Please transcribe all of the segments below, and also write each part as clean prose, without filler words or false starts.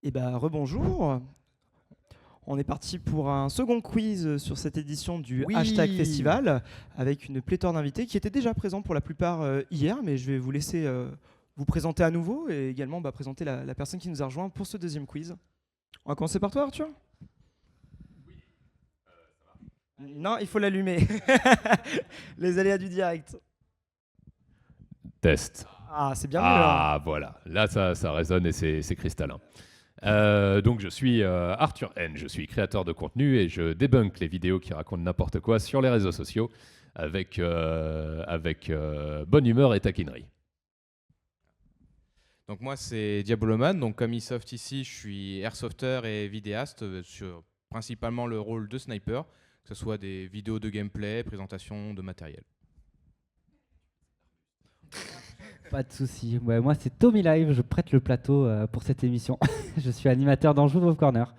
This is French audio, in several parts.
Eh ben, rebonjour. On est parti pour un second quiz sur cette édition du Oui. Hashtag Festival avec une pléthore d'invités qui étaient déjà présents pour la plupart hier, mais je vais vous laisser vous présenter à nouveau et également présenter la personne qui nous a rejoint pour ce deuxième quiz. On va commencer par toi, Arthur. Non, il faut l'allumer. Les aléas du direct. Test. Ah, c'est bien mieux. Ah, voilà. Là, ça résonne et c'est cristallin. Donc, je suis Arthur N. Je suis créateur de contenu et je débunk les vidéos qui racontent n'importe quoi sur les réseaux sociaux avec bonne humeur et taquinerie. Donc moi c'est Diaboloman, donc comme Ubisoft ici je suis airsofter et vidéaste sur principalement le rôle de sniper, que ce soit des vidéos de gameplay, présentation de matériel. Pas de souci. Ouais, moi, c'est Tommy Live. Je prête le plateau pour cette émission. Je suis animateur d'Anjou Wolf Corner.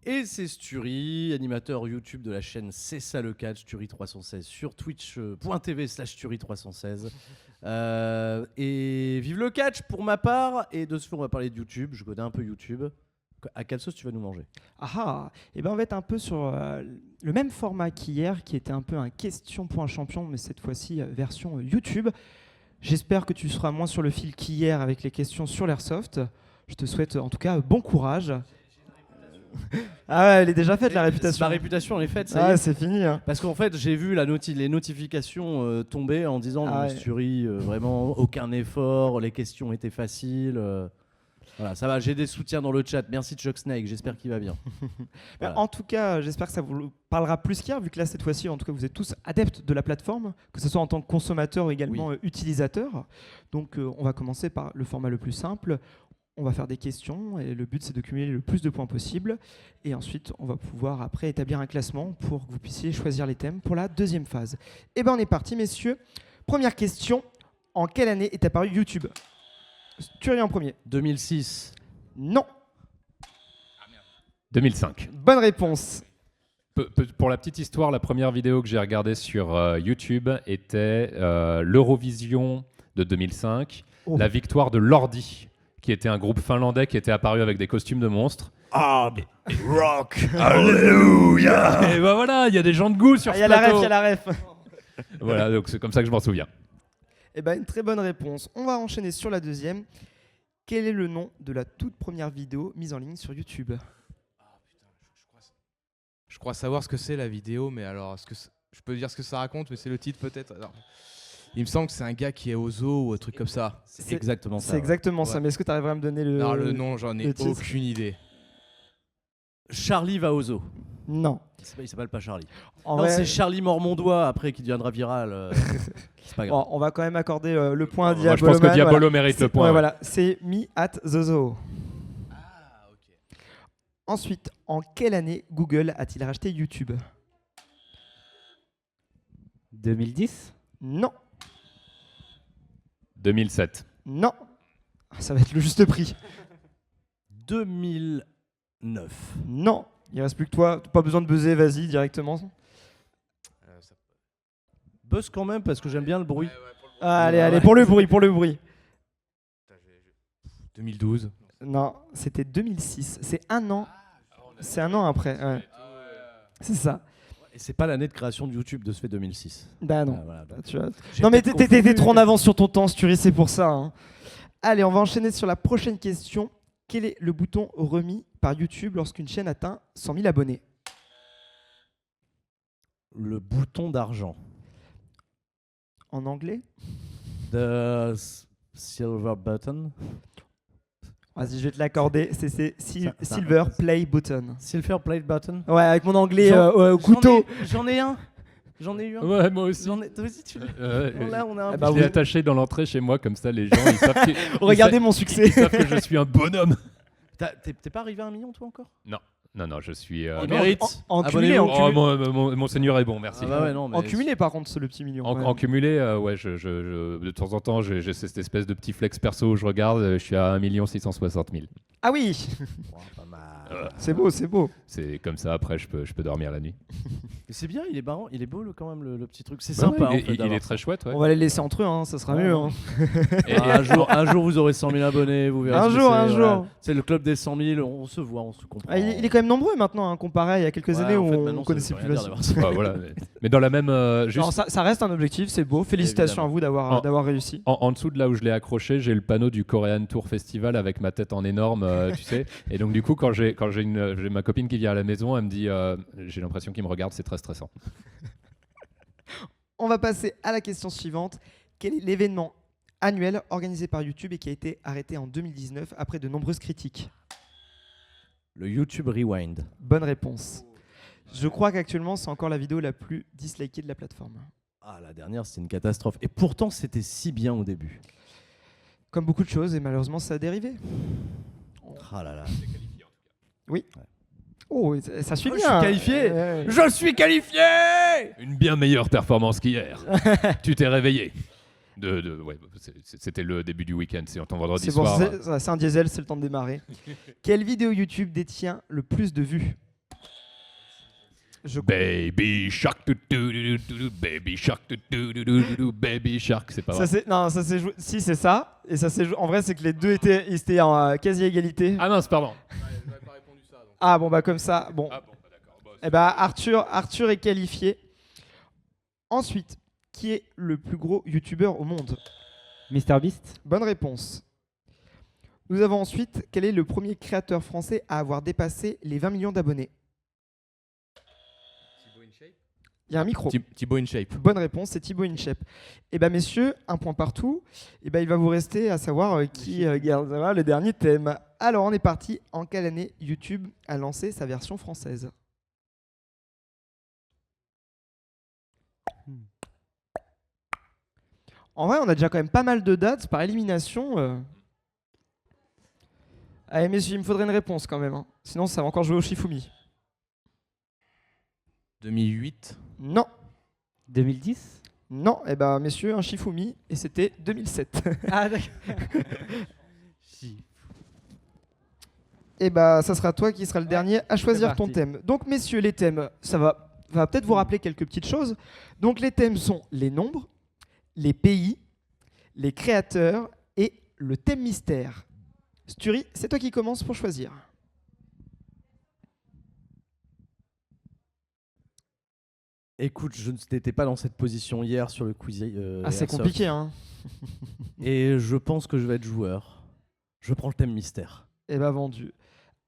Et c'est Sturi, animateur YouTube de la chaîne C'est ça le catch, Sturi316 sur twitch.tv/Sturi316. Et vive le catch pour ma part. Et de ce fait, on va parler de YouTube. Je connais un peu YouTube. À quelle sauce tu vas nous manger? Ah, et ben on va être un peu sur le même format qu'hier, qui était un peu un question pour un champion, mais cette fois-ci version YouTube. J'espère que tu seras moins sur le fil qu'hier avec les questions sur l'Airsoft. Je te souhaite en tout cas bon courage. Ah ouais, elle est déjà faite la réputation. Ma réputation elle est faite, ça y Ah, est. c'est fini. Hein. Parce qu'en fait, j'ai vu les notifications tomber en disant Ah ouais. Sturi, vraiment aucun effort, les questions étaient faciles. Voilà, ça va, j'ai des soutiens dans le chat. Merci Chuck Snake, j'espère qu'il va bien. Voilà. En tout cas, j'espère que ça vous parlera plus qu'hier, vu que là, cette fois-ci, en tout cas, vous êtes tous adeptes de la plateforme, que ce soit en tant que consommateur ou également utilisateur. Donc, on va commencer par le format le plus simple. On va faire des questions et le but, c'est de cumuler le plus de points possible. Et ensuite, on va pouvoir après établir un classement pour que vous puissiez choisir les thèmes pour la deuxième phase. Et bien, on est parti, messieurs. Première question. En quelle année est apparu YouTube ? Sturi en premier. 2006. Non. 2005. Bonne réponse. Pour la petite histoire, la première vidéo que j'ai regardée sur YouTube était l'Eurovision de 2005, la victoire de Lordi, qui était un groupe finlandais qui était apparu avec des costumes de monstres. Ah, rock. Alléluia. Et ben voilà, il y a des gens de goût sur ce Il y a la ref, plateau. il y a la ref. Voilà, donc c'est comme ça que je m'en souviens. Eh ben, une très bonne réponse. On va enchaîner sur la deuxième. Quel est le nom de la toute première vidéo mise en ligne sur YouTube ? Je crois savoir ce que c'est la vidéo, mais alors je peux dire ce que ça raconte, mais c'est le titre peut-être. Alors, il me semble que c'est un gars qui est au zoo ou un truc comme ça. C'est exactement ça. C'est exactement Ouais. ça, mais est-ce que tu arriverais à me donner le... Non, le nom, j'en ai le titre. aucune idée. Charlie va au zoo. Non. Il s'appelle pas Charlie. En Non, vrai, c'est Charlie Mormondois après qui deviendra viral. C'est pas grave. bon, on va quand même accorder le point à Moi, je Diabolo. pense que Man, Diabolo voilà. mérite C'est- le point. ouais, ouais. voilà. C'est Me at the Zoo. Ah, ok. Ensuite, en quelle année Google a-t-il racheté YouTube ? 2010. Non. 2007. Non. Ça va être le juste prix. 2009. Non. Il reste plus que toi. Pas besoin de buzzer, vas-y directement. Buzz quand même parce que j'aime bien le bruit. Allez, Ouais. allez, pour le bruit, pour le bruit. 2012. Non, c'était 2006. C'est un an. C'est un an après. Ouais. C'est ça. Et c'est pas l'année de création de YouTube de ce fait 2006. Bah non. Ah, voilà, donc, Tu vois. j'ai Non mais peut-être t'étais confondu. trop en avance sur ton temps, Sturi, c'est pour ça. Hein. Allez, on va enchaîner sur la prochaine question. Quel est le bouton remis par YouTube lorsqu'une chaîne atteint 100 000 abonnés ? Le bouton d'argent. En anglais ? Silver button. Vas-y, je vais te l'accorder. C'est Ça- Silver Play Button. Silver plate button. Ouais, avec mon anglais J'en- couteau. J'en ai un. J'en ai eu un. Ouais, moi aussi. Toi aussi, tu l'as. Euh, Là, on a un. Ah bah je oui. l'ai attaché dans l'entrée chez moi, comme ça les gens ils savent, Regardez mon succès. ils savent que je suis un bonhomme. T'es pas arrivé à 1 million, toi, encore? Non, je suis. On non, mérite. en Abonnez-vous. cumulé, en Oh, cumulé. mon seigneur est bon, merci. Ah bah ouais, non, mais En cumulé, par contre, c'est le petit million. En, ouais. en cumulé, ouais, de temps en temps, j'ai cette espèce de petit flex perso où je regarde, je suis à 1 660 000. Ah oui, Oh, pas mal. c'est beau, c'est beau. C'est comme ça, après, je peux dormir la nuit. Mais c'est bien, il est marrant, il est beau quand même le petit truc. C'est Bah sympa. ouais, en fait, il d'avoir est très chouette. Ouais. On va les laisser entre eux, hein, ça sera mieux. Hein. Un jour, vous aurez 100 000 abonnés, vous verrez. Un ce que jour, c'est, un voilà. jour. C'est le club des 100 000, on se voit, on se comprend. Ah, il est quand même nombreux maintenant, hein, comparé à il y a quelques Ouais, années en où fait, on maintenant, ça connaissait veut plus rien dire facilement. d'avoir ça. Voilà, mais dans la même. Juste Non, ça reste un objectif, c'est beau. Félicitations Évidemment. à vous En- d'avoir réussi. en dessous de là où je l'ai accroché, j'ai le panneau du Korean Tour Festival avec ma tête en énorme, tu sais. Et donc du coup, quand j'ai ma copine qui vient à la maison, elle me dit, j'ai l'impression qu'il me regarde, c'est très stressant. On va passer à la question suivante. Quel est l'événement annuel organisé par YouTube et qui a été arrêté en 2019 après de nombreuses critiques? Le YouTube Rewind. Bonne réponse. Je crois qu'actuellement, c'est encore la vidéo la plus dislikée de la plateforme. Ah, la dernière, c'était une catastrophe. Et pourtant, c'était si bien au début. Comme beaucoup de choses, et malheureusement, ça a dérivé. Ah là là. Oh, ça suit Oh, bien. je suis qualifié. Ouais. Je suis qualifié. Une bien meilleure performance qu'hier. Tu t'es réveillé. Ouais, c'était le début du week-end, c'est ton vendredi C'est bon, soir. c'est un diesel, c'est le temps de démarrer. Quelle vidéo YouTube détient le plus de vues? Baby Shark, Baby Shark, Baby Shark, c'est pas Ça vrai. c'est non, ça s'est joué. Si c'est ça, et ça s'est joué. En vrai, c'est que les deux étaient en quasi égalité. Ah mince, pardon. Ah bon bah comme ça, bon. Ah bon, bah d'accord. Bah, Eh ben Arthur est qualifié. Ensuite, qui est le plus gros youtubeur au monde? MrBeast. Bonne réponse. Nous avons ensuite, quel est le premier créateur français à avoir dépassé les 20 millions d'abonnés? Il y a un micro. Thibaut InShape. Bonne réponse, c'est Thibaut InShape. Eh bien, messieurs, un point partout. Eh ben, il va vous rester à savoir qui gardera le dernier thème. Alors, on est parti. En quelle année YouTube a lancé sa version française? En vrai, on a déjà quand même pas mal de dates par élimination. Allez, messieurs, il me faudrait une réponse quand même. Hein. Sinon, ça va encore jouer au Shifumi. 2008. Non. 2010. Non, eh ben messieurs, un Shifumi, et c'était 2007. Ah d'accord. Et bah ça sera toi qui sera le dernier à choisir ton parti. thème. Donc messieurs, les thèmes, ça va peut-être vous rappeler quelques petites choses. Donc les thèmes sont les nombres, les pays, les créateurs et le thème mystère. Sturi, c'est toi qui commences pour choisir. Écoute, je n'étais pas dans cette position hier sur le quiz. C'est Airsoft. compliqué, hein. Et je pense que je vais être joueur. Je prends le thème mystère. Eh bah vendu.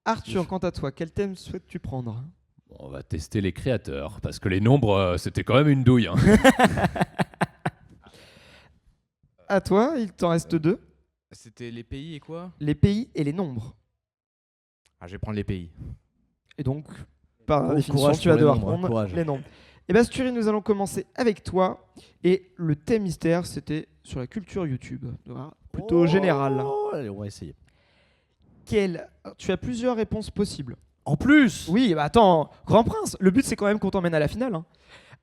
Arthur, quant à toi, quel thème souhaites-tu prendre? Bon, on va tester les créateurs, parce que les nombres, c'était quand même une douille. Hein. À toi, il t'en reste deux. C'était les pays et quoi? Les pays et les nombres. Ah, je vais prendre les pays. Et donc, par Bon définition, courage tu pour vas les devoir nombres, hein, prendre courage. les nombres. Et bien, Sturi, nous allons commencer avec toi. Et le thème mystère, c'était sur la culture YouTube. Voilà, plutôt général. Allez, on va essayer. Tu as plusieurs réponses possibles. En plus. Oui, bah attends, Grand Prince, le but c'est quand même qu'on t'emmène à la finale. Hein.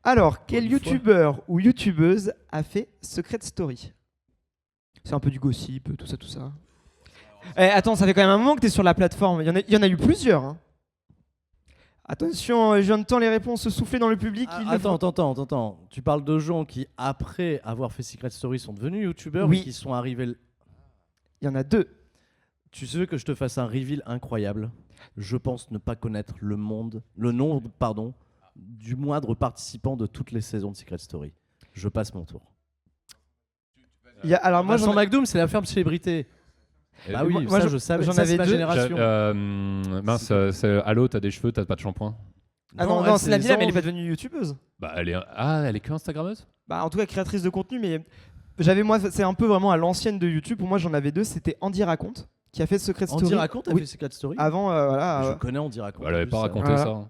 Alors, quel Une fois. youtubeur ou youtubeuse a fait Secret Story? C'est un peu du gossip, tout ça, tout ça. Attends, ça fait quand même un moment que tu es sur la plateforme. Il y en a eu plusieurs. Hein. Attention, je viens les réponses se souffler dans le public. Ils le font. Attends. Tu parles de gens qui, après avoir fait Secret Story, sont devenus youtubeurs Oui. ou qui sont arrivés. Il y en a deux. Tu veux que je te fasse un reveal incroyable? Je pense ne pas connaître le nom, du moindre participant de toutes les saisons de Secret Story. Je passe mon tour. Alors moi, Vincent McDoom, c'est la ferme célébrité. Bah oui, moi, ça je savais. j'en Ça, avais c'est ma deux. génération. Mince, Allô, t'as des cheveux, t'as pas de shampoing? non, elle, c'est la les mais elle est anges. pas devenue youtubeuse. Bah, elle est que Instagrammeuse? Bah, en tout cas, créatrice de contenu, mais c'est un peu vraiment à l'ancienne de YouTube. Pour moi, j'en avais deux. C'était Andy Raconte, qui a fait Secret Story. Andy Raconte a Oui. fait Secret Story. Avant, Je connais Andy Raconte. Elle avait pas raconté Voilà. ça. Hein.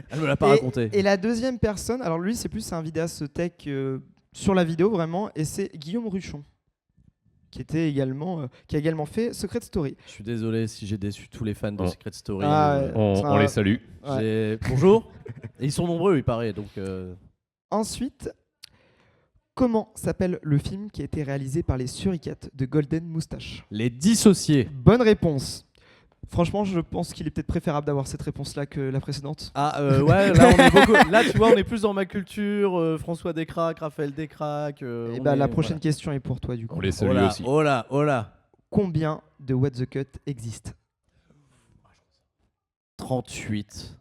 Elle me l'a pas raconté. Et la deuxième personne, alors lui, c'est plus un vidéaste tech sur la vidéo vraiment, et c'est Guillaume Ruchon, qui a également fait Secret Story. Je suis désolé si j'ai déçu tous les fans de Oh. Secret Story. Ah, ouais. On les salue. Bonjour. Et ils sont nombreux, il paraît. Donc, Ensuite, comment s'appelle le film qui a été réalisé par les Suricates de Golden Moustache? les dissociés. Bonne réponse. Franchement, je pense qu'il est peut-être préférable d'avoir cette réponse-là que la précédente. Ah ouais, là on est beaucoup. Là tu vois, on est plus dans ma culture. François Descraques, Raphaël Descraques. Et bah, la prochaine question est pour toi du coup. On les Oh salue là, aussi. oh là, oh là. Combien de What the Cut existent? 38.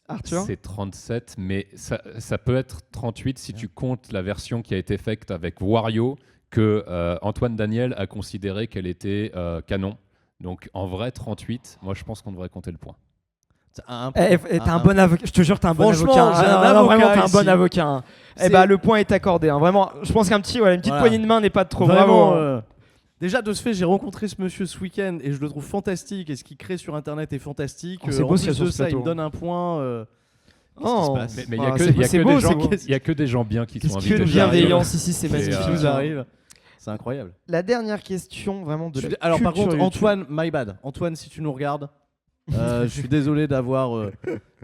Arthur? C'est 37, mais ça peut être 38 si tu comptes la version qui a été faite avec Wario, que Antoine Daniel a considéré qu'elle était canon. Donc en vrai, 38, moi je pense qu'on devrait compter le point. T'as un bon avocat, je te jure, t'as un bon Franchement, avocat. j'ai un Non, avocat vraiment, t'as un bon ici. avocat. Hein. C'est- Bah, le point est accordé. Hein. Vraiment, je pense qu'une petite Voilà. poignée de main n'est pas trop Vraiment, bravo. Hein. déjà, de ce fait, j'ai rencontré ce monsieur ce week-end et je le trouve fantastique. Et ce qu'il crée sur Internet est fantastique. Oh, c'est En beau, plus ce qu'il y a sur de ce ça, il plateau. me donne un point. Oh, Qu'est-ce qui se passe Mais il n'y a Ah, que, c'est y a c'est que beau, des c'est gens, beau. il y a que des gens bien qui sont Qu'est-ce invités. que de nous arrive bienveillance ici, c'est Et, magnifique. Ce qui nous arrive, c'est incroyable. La dernière question, vraiment de la Alors, par culture contre, YouTube. Antoine, my bad. Antoine, si tu nous regardes, je suis désolé d'avoir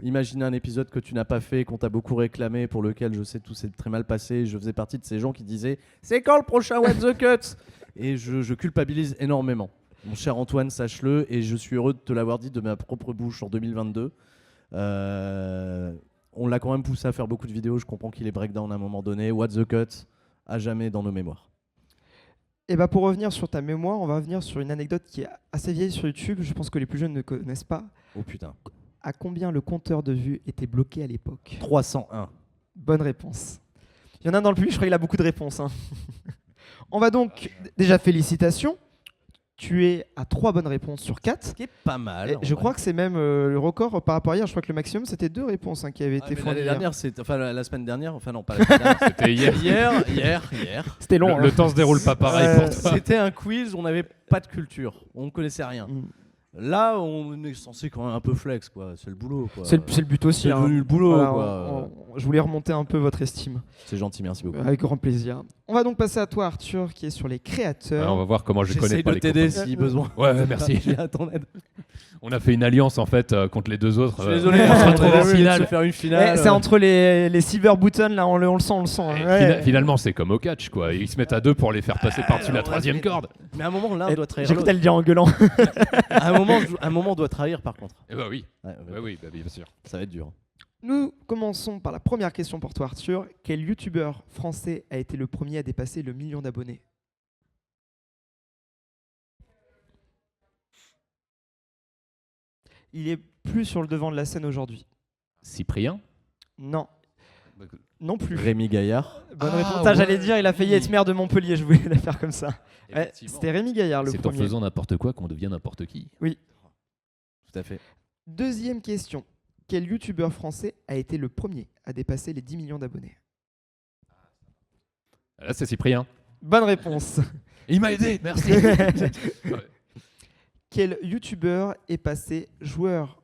imaginé un épisode que tu n'as pas fait, qu'on t'a beaucoup réclamé, pour lequel je sais tout s'est très mal passé. Je faisais partie de ces gens qui disaient c'est quand le prochain What the Cut? Et je culpabilise énormément. Mon cher Antoine, sache-le, et je suis heureux de te l'avoir dit de ma propre bouche en 2022. On l'a quand même poussé à faire beaucoup de vidéos. Je comprends qu'il est breakdown à un moment donné. What the Cut, à jamais dans nos mémoires. Et bah pour revenir sur ta mémoire, on va revenir sur une anecdote qui est assez vieille sur YouTube. Je pense que les plus jeunes ne connaissent pas. Oh putain. À combien le compteur de vues était bloqué à l'époque? 301. Bonne réponse. Il y en a dans le public, je crois qu'il a beaucoup de réponses. Hein. On va donc, déjà félicitations. Tu es à 3 bonnes réponses sur 4. Ce qui est pas mal. Et je crois que c'est même le record par rapport à hier. Je crois que le maximum c'était 2 réponses qui avaient été fournies. L'année hier. dernière, enfin la semaine dernière, enfin non, pas la semaine dernière. C'était hier. Hier. C'était long. Le temps se déroule pas pareil pour toi. C'était un quiz, on n'avait pas de culture, on ne connaissait rien. Mm. Là, on est censé quand même un peu flex, quoi. C'est le boulot, quoi. C'est le but aussi. C'est hein. devenu le boulot, Voilà, quoi. je voulais remonter un peu votre estime. C'est gentil, merci beaucoup. Avec grand plaisir. On va donc passer à toi, Arthur, qui est sur les créateurs. Alors, on va voir comment je connais J'essaye pas de les t'aider compagnies. si besoin. Ouais, merci. J'ai à ton aide. On a fait une alliance en fait contre les deux autres. Je suis désolé, on se retrouve en de finale. faire une Eh, finale. c'est entre les silver buttons, là, on le sent. hein. Et Ouais. Finalement, c'est comme au catch, quoi. Ils se mettent à deux pour les faire passer par-dessus la troisième corde. Mais à un moment, l'un Eh, doit trahir J'ai cru l'autre. le dire en gueulant. À un moment, on doit trahir, par contre. Eh bah oui, Ouais, oui, bah, bien sûr. ça va être dur. Nous commençons par la première question pour toi, Arthur. Quel youtubeur français a été le premier à dépasser le 1 million d'abonnés? Il est plus sur le devant de la scène aujourd'hui. Cyprien. Non. Non plus. Rémi Gaillard. Bonne Ah, réponse. Ah, ouais. j'allais dire, il a failli être maire de Montpellier, je voulais la faire comme ça. Ouais, Effectivement. c'était Rémi Gaillard le C'est en premier. faisant n'importe quoi qu'on devient n'importe qui. Tout à fait. Deuxième question. Quel youtubeur français a été le premier à dépasser les 10 millions d'abonnés? Là, c'est Cyprien. Bonne réponse. Il m'a aidé, merci. Quel youtubeur est passé joueur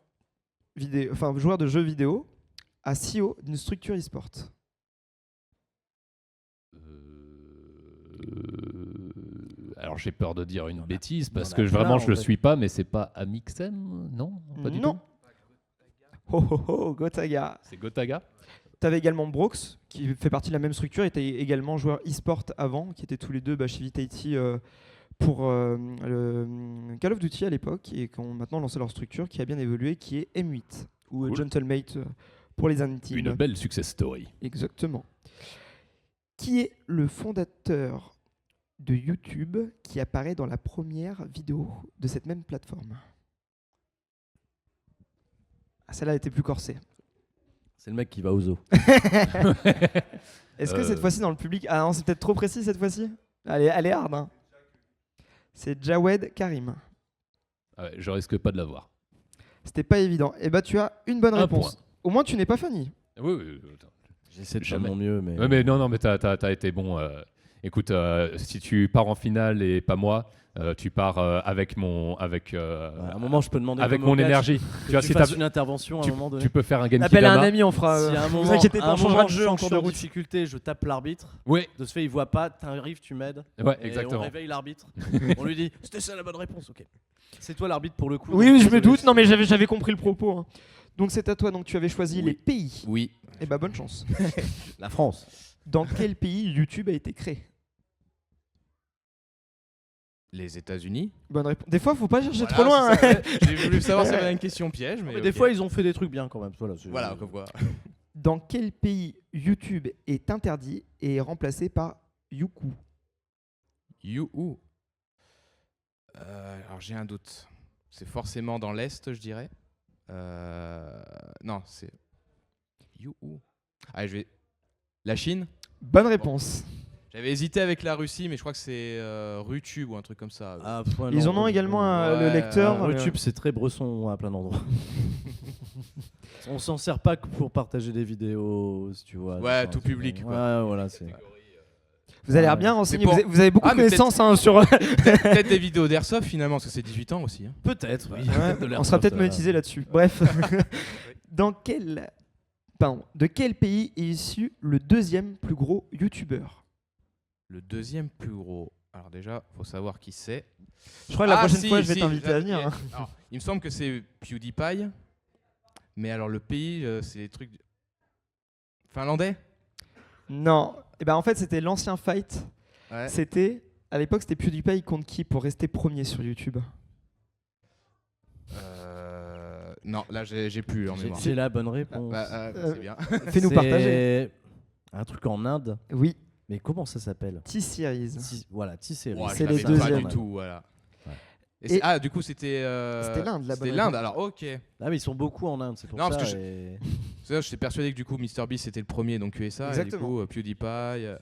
de jeux vidéo à CEO d'une structure e-sport? Alors j'ai peur de dire une bêtise parce on a que plein, vraiment en je le fait. suis pas, mais c'est pas Amixem, non? Pas du Non. tout. Oh oh oh, Gotaga. C'est Gotaga. Tu avais également Brox, qui fait partie de la même structure, était également joueur e-sport avant, qui étaient tous les deux chez Vitality pour le Call of Duty à l'époque, et qui ont maintenant lancé leur structure, qui a bien évolué, qui est M8, ou Cool. Gentlemate pour les intimes. Une belle success story. Exactement. Qui est le fondateur de YouTube qui apparaît dans la première vidéo de cette même plateforme? Ah, celle-là était plus corsée. C'est le mec qui va au zoo. Est-ce que cette fois-ci dans le public... Ah non, c'est peut-être trop précis cette fois-ci. Elle est hard. Hein. C'est Jawed Karim. Ah ouais, je risque pas de l'avoir. C'était pas évident. Et bah tu as une bonne Un réponse. Au moins tu n'es pas Fanny. Oui, oui. Attends. J'essaie de faire Jamais. mon mieux, mais. Ouais, mais non, mais t'as été bon. Écoute, si tu pars en finale et pas moi, tu pars avec mon, avec, À un moment, je peux demander. avec comme au mon catch, énergie. que Tu vois, tu si fasses t'as- une intervention à un moment donné. tu peux faire un game Appelle à un ami, on fera... Si à un moment, vous inquiétez à pas, un on changera moment, de jeu je en suis cours de en route. difficulté, je tape l'arbitre. Oui, De ce fait, il voit pas, t'arrives, tu m'aides. ouais, Et exactement. on réveille l'arbitre. On lui dit, c'était ça la bonne réponse, ok. C'est toi l'arbitre pour le coup. Oui, donc oui, je me désolé. doute. Non mais j'avais compris le propos. Hein. Donc c'est à toi. Donc tu avais choisi Oui. les pays. Oui. Et bah bonne chance. La France. Dans quel pays YouTube a été créé? Les États-Unis. Bonne réponse. Des fois, faut pas chercher Voilà, trop loin. c'est ça, ouais. J'ai voulu savoir si c'était une question piège, mais Des ok. fois, ils ont fait des trucs bien quand même. Voilà, comme quoi. Dans quel pays YouTube est interdit et est remplacé par Youku? You. Alors j'ai un doute. C'est forcément dans l'Est, je dirais. Non, c'est... You. Allez, je vais... La Chine. Bonne réponse. J'avais hésité avec la Russie, mais je crois que c'est Rutube ou un truc comme ça. Ah, Ils en ont également le Ouais, lecteur. YouTube, c'est très bresson à plein d'endroits. On s'en sert pas que pour partager des vidéos, si tu vois. Ouais, Enfin, tout c'est- public, quoi. Ouais, voilà, c'est. Vous avez l'air Ouais. bien renseigné. C'est pour- Vous avez beaucoup Ah, de mais connaissances hein, sur. Peut-être des vidéos d'airsoft finalement, parce que c'est 18 ans aussi. Hein. Peut-être, oui. Ouais, De l'airsoft, on sera peut-être monétisé là-dessus. Bref. De quel pays est issu le deuxième plus gros YouTubeur? Le deuxième plus gros. Alors déjà, faut savoir qui c'est. Je crois que la prochaine si, fois, je vais si, t'inviter à venir. hein. Alors, il me semble que c'est PewDiePie. Mais alors le pays, c'est les trucs... Finlandais. Non. Et ben en fait, c'était l'ancien fight. Ouais. À l'époque, c'était PewDiePie contre qui pour rester premier sur YouTube? Non, là j'ai plus en mémoire. J'ai la bonne réponse. C'est bien. Fais-nous C'est partager. Un truc en Inde. Oui, Mais comment ça s'appelle T-Series. Voilà, T-Series. Ouais, C'est je les l'avais pas deuxièmes. du tout, voilà. Ouais. Et- Du coup, c'était... C'était l'Inde, la bonne C'était l'Inde, réponse. alors ok. Ah, mais ils sont beaucoup en Inde, c'est pour Non, ça. parce que et- C'est ça, j'étais persuadé que du coup MrBeast c'était le premier, donc USA, Exactement. et du coup PewDiePie...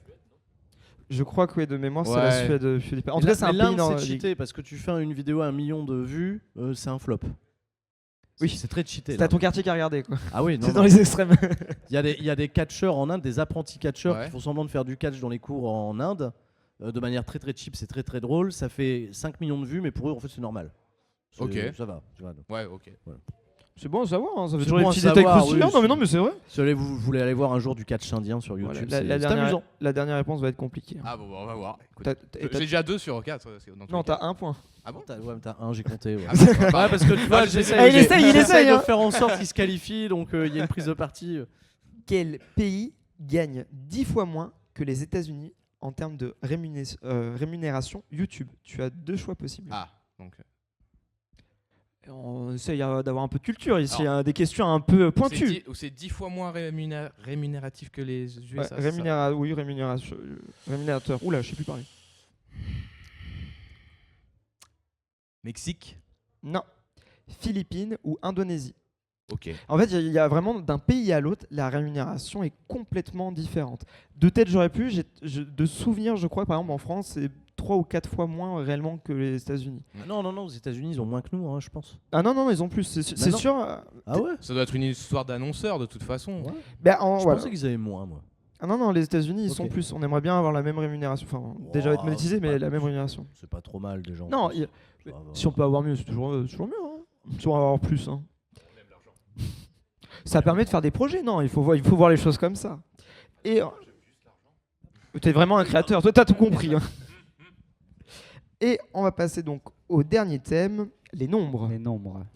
Je crois que oui, de mémoire, c'est Ouais. la Suède. PewDiePie. En Mais tout là- cas, c'est un mais pays l'Inde, dans c'est cheaté parce que tu fais une vidéo à 1 million de vues, c'est un flop. Oui. C'est très cheaté. C'est à là. ton quartier qui a regardé. Quoi. Ah oui, non, C'est non. dans les extrêmes. Il y a des catcheurs en Inde, des apprentis catcheurs Ouais. qui font semblant de faire du catch dans les cours en Inde de manière très très cheap, c'est très très drôle. Ça fait 5 millions de vues, mais pour eux, en fait, c'est normal. Ok. Ça va. Tu vois. Ouais, ok. C'est bon à savoir. Hein. Ça fait C'est toujours bon des à petits détails savoir, croustillants. oui, non, mais c'est vrai. Si vous voulez aller voir un jour du catch indien sur YouTube, Voilà, c'est amusant. la dernière réponse va être compliquée. hein. Ah bon, on va voir. Écoute, T'as- j'ai déjà 2 sur 4. Non, t'as un point. Ah bon Ouais, mais t'as un, j'ai compté. Ouais. Ah, bon, Ouais, parce que tu vois, Ah, il essaye, de hein. faire en sorte qu'il se qualifie, donc il y a une prise de parti. Quel pays gagne 10 fois moins que les États-Unis en termes de rémunération YouTube? Tu as 2 choix possibles. Ah, donc... On essaye d'avoir un peu de culture ici, Alors, hein, des questions un peu pointues. C'est 10 fois moins rémunératif que les USA. Ouais, c'est ça oui, rémunération, rémunérateur. Oula, je sais plus parler. Mexique. Non. Philippines ou Indonésie. Ok. En fait, il y a vraiment d'un pays à l'autre, la rémunération est complètement différente. De tête, j'aurais pu. De souvenir, je crois, par exemple, en France, c'est 3 ou 4 fois moins réellement que les États-Unis. Non, aux États-Unis, ils ont moins que nous, hein, je pense. Ah non, ils ont plus. C'est non. sûr. Ah ouais Ça doit être une histoire d'annonceur de toute façon. Ouais. Ben, Je voilà. pensais qu'ils avaient moins, moi. Ah non, les États-Unis, ils sont Ok. plus. On aimerait bien avoir la même rémunération. Enfin, déjà être monétisé, c'est mais pas- la même rémunération. C'est pas trop mal, déjà. en Non, plus. Ça va. si on peut avoir mieux, c'est toujours mieux. Hein. Toujours avoir plus. Hein. Ça permet de faire des projets, non, il faut voir les choses comme ça. Et t'es vraiment un créateur, toi t'as tout compris. Hein. Et on va passer donc au dernier thème, les nombres. Les nombres.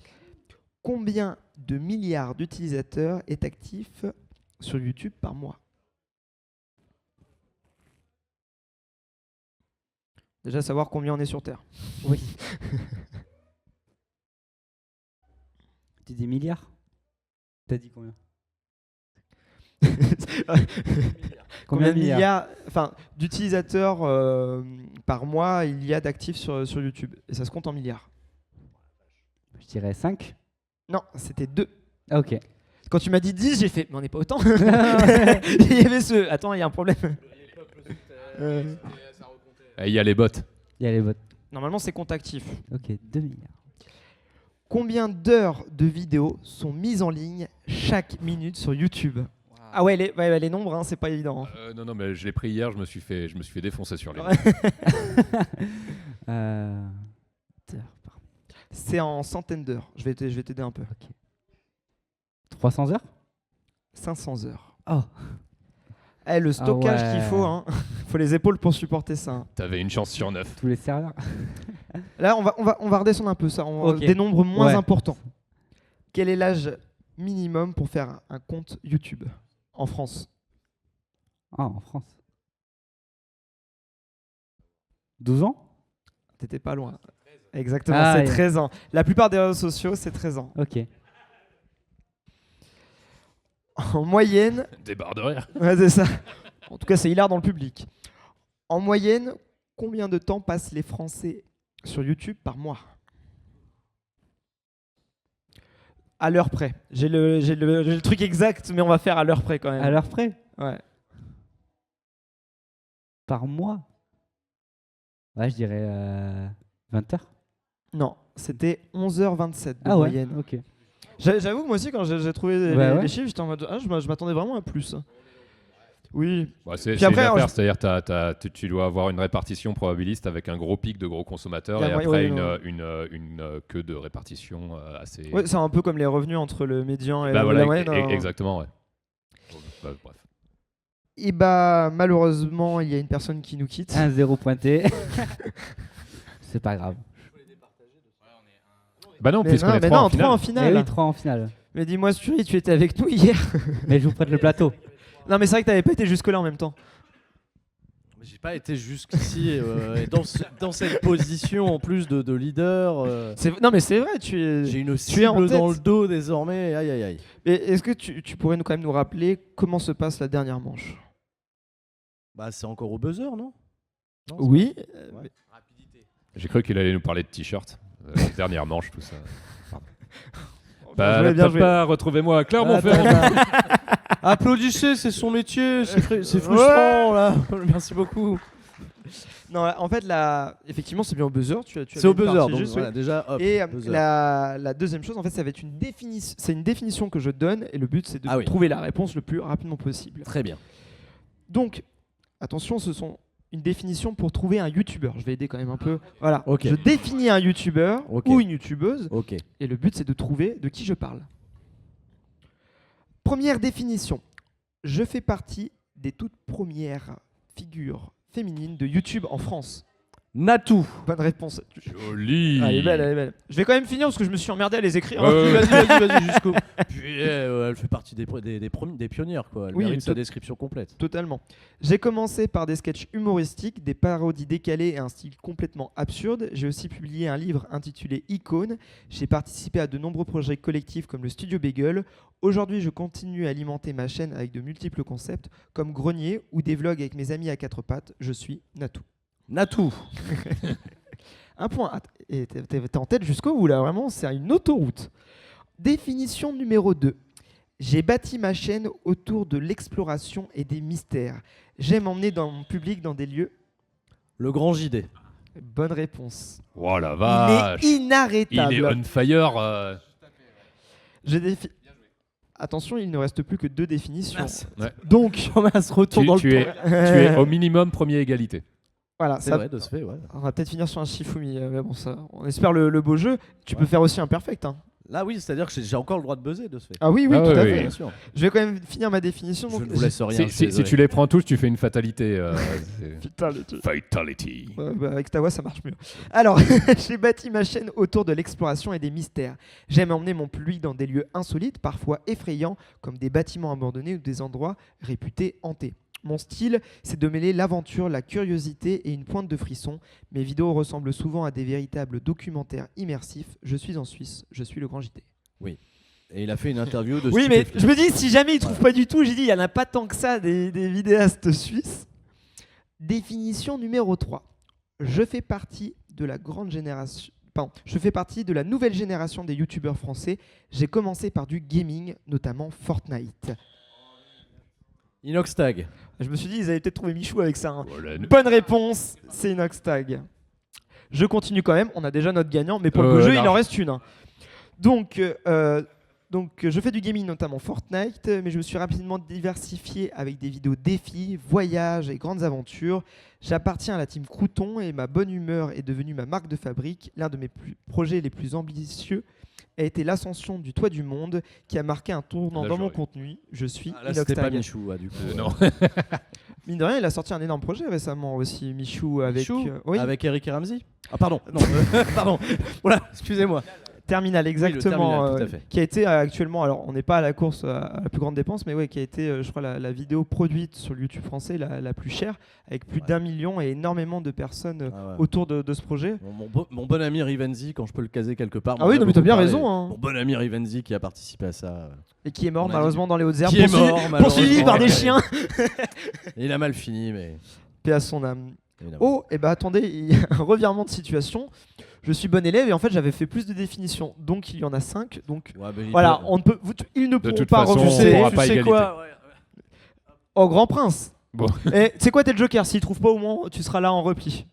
Combien de milliards d'utilisateurs est actif sur YouTube par mois? Déjà savoir combien on est sur Terre. Oui. Tu dis milliards? T'as dit combien? Combien de milliards, enfin, d'utilisateurs par mois il y a d'actifs sur YouTube? Et ça se compte en milliards. Je dirais 5. Non, c'était 2. Ah, ok. Quand tu m'as dit 10, j'ai fait, mais on n'est pas autant. Il y avait ce. Attends, il y a un problème. Il y a les bots. Il y a les votes. Normalement, c'est compte actif. Ok, 2 milliards. Combien d'heures de vidéos sont mises en ligne chaque minute sur YouTube? Ah ouais, les nombres, hein, c'est pas évident. hein. Non, mais je l'ai pris hier, je me suis fait défoncer sur les Ouais. Heures par- C'est en centaines d'heures. Je vais t'aider un peu. Ok. 300 heures? 500 heures. Oh. Le stockage ouais. qu'il faut, hein. Faut les épaules pour supporter ça. hein. T'avais une chance sur 9. Tous les serveurs? Là, on va redescendre un peu ça. Ok. Des nombres moins Ouais. importants. Quel est l'âge minimum pour faire un compte YouTube en France? Ah, en France. 12 ans? T'étais pas loin. Exactement, Ah, c'est ouais. 13 ans. La plupart des réseaux sociaux, c'est 13 ans. Ok. En moyenne, Des barres de rire. ouais, c'est ça. En tout cas, c'est hilar dans le public. En moyenne, combien de temps passent les Français sur YouTube par mois? À l'heure près. J'ai le truc exact, mais on va faire à l'heure près quand même. À l'heure près, Ouais. par mois. Ouais, je dirais 20 heures. Non, c'était 11h27 de Ah ouais, moyenne. ok. J'avoue que moi aussi, quand j'ai trouvé Ouais, les ouais. chiffres, j'étais en mode je m'attendais vraiment à plus. Oui. Bah, c'est Puis c'est une après, affaire, c'est-à-dire tu dois avoir une répartition probabiliste avec un gros pic de gros consommateurs Il y et a moyen- après ouais, une queue de répartition assez. Ouais, c'est un peu comme les revenus entre le médian et Bah la voilà, moyenne. hein. exactement, ouais. Bah, bref. Et bah, malheureusement, il y a une personne qui nous quitte. 1-0 pointé. C'est pas grave. Bah non, Mais puisqu'on non, est mais 3 non, en finale. 3 en Et finale. oui, 3 en finale. Mais dis-moi, Suri, tu étais avec nous hier. Mais je vous prête le plateau. Non, mais c'est vrai que t'avais pas été jusque-là en même temps. Mais j'ai pas été jusqu'ici et dans cette position en plus de leader. Non, mais c'est vrai, tu es. J'ai une Tu es en cible tête. dans le dos désormais. Aïe aïe aïe. Et est-ce que tu pourrais quand même nous rappeler comment se passe la dernière manche? Bah c'est encore au buzzer, non? Non, c'est Oui. pas- Ouais. J'ai cru qu'il allait nous parler de t-shirt. Dernière manche, tout ça. Bien joué, bien joué. Papa, retrouvez-moi à Clermont-Ferrand. Applaudissez, c'est son métier, c'est frustrant là. Merci beaucoup. Non, en fait, effectivement, c'est bien au buzzer. C'est au avais une buzzer, partie donc juste, voilà, oui. déjà hop. Et buzzer. la deuxième chose, en fait, ça va être une définition. C'est une définition que je donne, et le but, c'est de Ah oui. trouver la réponse le plus rapidement possible. Très bien. Donc, attention, ce sont une définition pour trouver un YouTuber. Je vais aider quand même un peu. Voilà. Ok. Je définis un YouTuber Ok. ou une YouTubeuse, Ok. et le but, c'est de trouver de qui je parle. Première définition. Je fais partie des toutes premières figures féminines de YouTube en France. Natou. Bonne réponse. Joli. Ah, elle est belle, elle est belle. Je vais quand même finir parce que je me suis emmerdé à les écrire. Ouais, ouais, ouais. Vas-y jusqu'au. Puis elle fait partie des pionnières quoi. Elle Oui, mérite sa tout- description complète. Totalement. J'ai commencé par des sketchs humoristiques, des parodies décalées et un style complètement absurde. J'ai aussi publié un livre intitulé Icône. J'ai participé à de nombreux projets collectifs comme le Studio Bagel. Aujourd'hui, je continue à alimenter ma chaîne avec de multiples concepts comme Grenier ou des vlogs avec mes amis à quatre pattes. Je suis Natou. Natou. Un point. Et t'es en tête jusqu'au bout là, vraiment, c'est une autoroute. Définition numéro 2. J'ai bâti ma chaîne autour de l'exploration et des mystères. J'aime emmener dans mon public dans des lieux. Le grand JD. Bonne réponse. Oh la Il vache. est Il inarrêtable. est on fire. Attention, il ne reste plus que 2 définitions. Mince. Ouais. Donc, Thomas retourne dans le Tu temps. es au minimum premier égalité. voilà, C'est ça, vrai, de ce fait, ouais. on va peut-être finir sur un Shifumi. Mais bon, ça, on espère le beau jeu. Tu peux faire aussi un perfect. Hein. Là, oui, c'est-à-dire que j'ai encore le droit de buzzer de ce fait. Ah oui, oui, Ah tout ouais, à oui. fait. Bien sûr. Je vais quand même finir ma définition. Je donc, ne vous laisse rien. je suis Si désolé. tu les prends tous, tu fais une fatalité. Putain, le truc. Fatality. Avec ta voix, ça marche mieux. Alors, j'ai bâti ma chaîne autour de l'exploration et des mystères. J'aime emmener mon public dans des lieux insolites, parfois effrayants, comme des bâtiments abandonnés ou des endroits réputés hantés. Mon style, c'est de mêler l'aventure, la curiosité et une pointe de frisson. Mes vidéos ressemblent souvent à des véritables documentaires immersifs. Je suis en Suisse, je suis le grand JT. Et il a fait une interview de Oui, mais stupéfiant. je me dis, si jamais il trouve pas du tout, j'ai dit, il n'y en a pas tant que ça des vidéastes suisses. Définition numéro 3. Je fais partie de la grande génération. Pardon, je fais partie de la nouvelle génération des youtubeurs français. J'ai commencé par du gaming, notamment Fortnite. Inoxtag. Je me suis dit, ils avaient peut-être trouvé Michou avec ça. Hein. Voilà. Bonne réponse, c'est Inoxtag. Je continue quand même, on a déjà notre gagnant, mais pour le jeu, il large. en reste une. Hein. Donc, je fais du gaming, notamment Fortnite, mais je me suis rapidement diversifié avec des vidéos défis, voyages et grandes aventures. J'appartiens à la team Crouton et ma bonne humeur est devenue ma marque de fabrique. L'un de mes projets les plus ambitieux a été l'ascension du toit du monde qui a marqué un tournant Là, dans mon j'aurais- contenu. Je suis Là, c'était pas Inoxtag. Michou, du coup. Non. Mine de rien, il a sorti un énorme projet récemment aussi, Michou, avec... Michou oui. Avec Eric et Ramsey. Ah, pardon. Non, pardon. Voilà, excusez-moi. Terminal, exactement. Terminal, tout à fait. Qui a été actuellement, alors on n'est pas à la course à la plus grande dépense, mais ouais, qui a été, je crois, la vidéo produite sur le YouTube français la plus chère, avec plus d'1 million et énormément de personnes autour de ce projet. Mon bon ami Rivenzi, quand je peux le caser quelque part. Ah oui, non, mais t'as bien raison. Hein. Mon bon ami Rivenzi qui a participé à ça. Et qui est mort malheureusement dans les Hautes-Herbes. Qui est mort, poursuivi par des ouais. chiens. Il a mal fini, mais. Paix à son âme. Évidemment. Oh, et bah attendez, il y a un revirement de situation. Je suis bon élève et en fait j'avais fait plus de définitions, donc il y en a 5. Donc voilà, on ne peut, ils ne pourront toute pas façon, refuser. on pourra pas égalité. Quoi Oh Grand Prince. Bon. Et c'est quoi tes jokers? S'ils trouvent pas au moins, tu seras là en repli.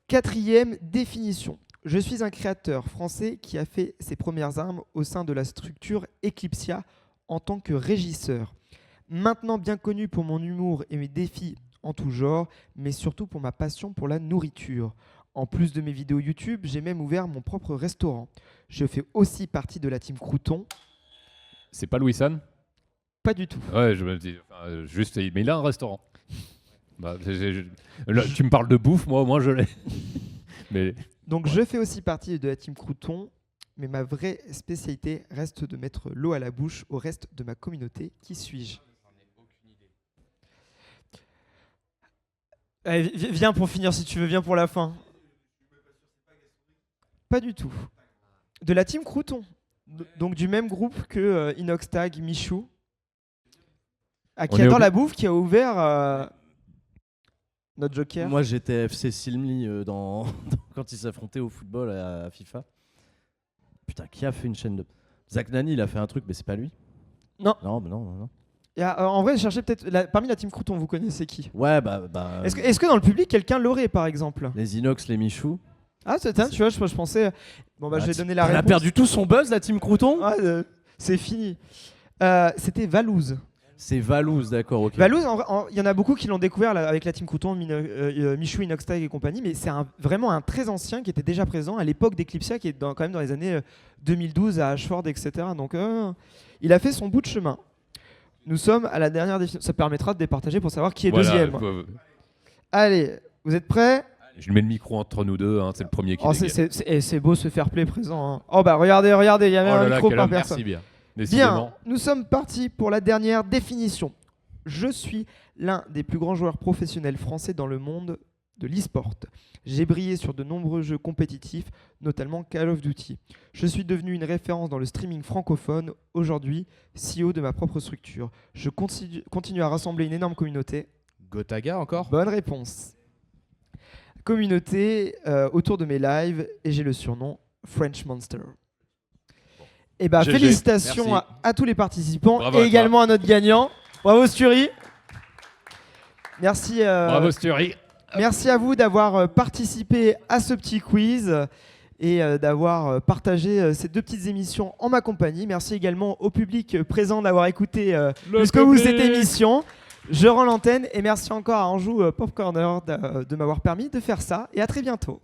4e définition. Je suis un créateur français qui a fait ses premières armes au sein de la structure Eclipsia en tant que régisseur. Maintenant bien connu pour mon humour et mes défis en tout genre, mais surtout pour ma passion pour la nourriture. En plus de mes vidéos YouTube, j'ai même ouvert mon propre restaurant. Je fais aussi partie de la team Crouton. C'est pas Louis San? Pas du tout. Ouais, je me dis, juste, mais il a un restaurant. Bah, là, tu me parles de bouffe, moi au moins je l'ai. Mais donc je fais aussi partie de la team Crouton, mais ma vraie spécialité reste de mettre l'eau à la bouche au reste de ma communauté. Qui suis-je? Allez, viens pour finir si tu veux, viens pour la fin. Pas du tout. De la team Crouton. Donc du même groupe que Inoxtag, Michou. Qui adore la bouffe, qui a ouvert notre joker. Moi j'étais FC Silmli quand ils s'affrontaient au football à FIFA. Putain, qui a fait une chaîne de... Zach Nani, il a fait un truc, mais c'est pas lui. Non. Non. Et, en vrai, cherchez peut-être... parmi la team Crouton, vous connaissez qui? Ouais, Est-ce que dans le public, quelqu'un l'aurait, par exemple? Les Inox, les Michou. Ah, tu vois, je pensais... Bon, bah, je vais donner la réponse. Elle a perdu tout son buzz, la team Crouton. C'est fini. C'était Valouz. C'est Valouz, d'accord, ok. Valouz, il y en a beaucoup qui l'ont découvert avec la team Crouton, Michou, Inoxtag et compagnie, mais c'est vraiment un très ancien qui était déjà présent à l'époque d'Eclipsia, qui est quand même dans les années 2012 à Ashford, etc. Donc il a fait son bout de chemin. Nous sommes à la dernière définition. Ça permettra de départager pour savoir qui est deuxième. Allez, vous êtes prêts? Je mets le micro entre nous deux, hein, c'est le premier qui dégaine. C'est beau ce fair play présent. Hein. Oh bah regardez, il y avait un micro par personne. Merci bien. Bien, nous sommes partis pour la dernière définition. Je suis l'un des plus grands joueurs professionnels français dans le monde de l'e-sport. J'ai brillé sur de nombreux jeux compétitifs, notamment Call of Duty. Je suis devenu une référence dans le streaming francophone, aujourd'hui CEO de ma propre structure. Je continue à rassembler une énorme communauté. Gotaga encore? Bonne réponse. Communauté autour de mes lives et j'ai le surnom French Monster. Et bah GG. félicitations à tous les participants. Bravo et à également à notre gagnant. Bravo Sturi. Merci. Bravo Sturi. Merci à vous d'avoir participé à ce petit quiz et d'avoir partagé ces deux petites émissions en ma compagnie. Merci également au public présent d'avoir écouté jusqu'au bout cette émission. Je rends l'antenne et merci encore à Anjou Pop Corner de m'avoir permis de faire ça. Et à très bientôt.